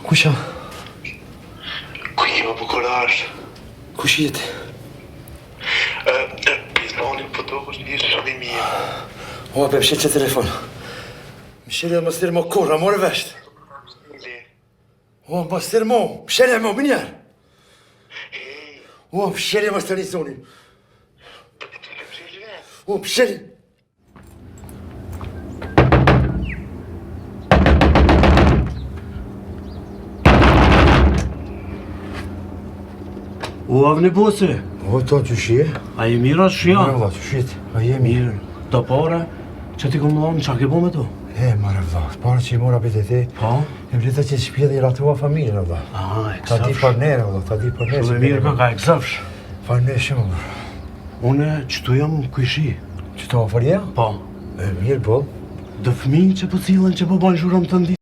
Kusha? Ku jo bukurash? Kush jeti? Pizonin po do është një shëllimi im. O, pe mshet që telefon. Mshet dhe më stirë mo kurra, more vesht. O, më stirë mo, mshet e mo, minjarë. O, mshet e më stirë një zonin. O, mshet e... O, avni bosi, O, to, që shie? a je mira shia? Mare vla, që shit, a jemi? Mirë, të pare, që ti këmë dhonë, qa ke bo me to? Mare vla, pare që i mora bete ti, Po? e vleta që shpjede i ratua familjen, vla. E Ta di kësafsh. parnere, vla, ta di parnere. Shumë e mirë për ka e kësafsh. Parnere shumë, vla. Une, qëtu jam kujshi. Që ta oferja? Po, Mirë, po. dë fëmin që po cilën që po bojnë zhurëm të ndi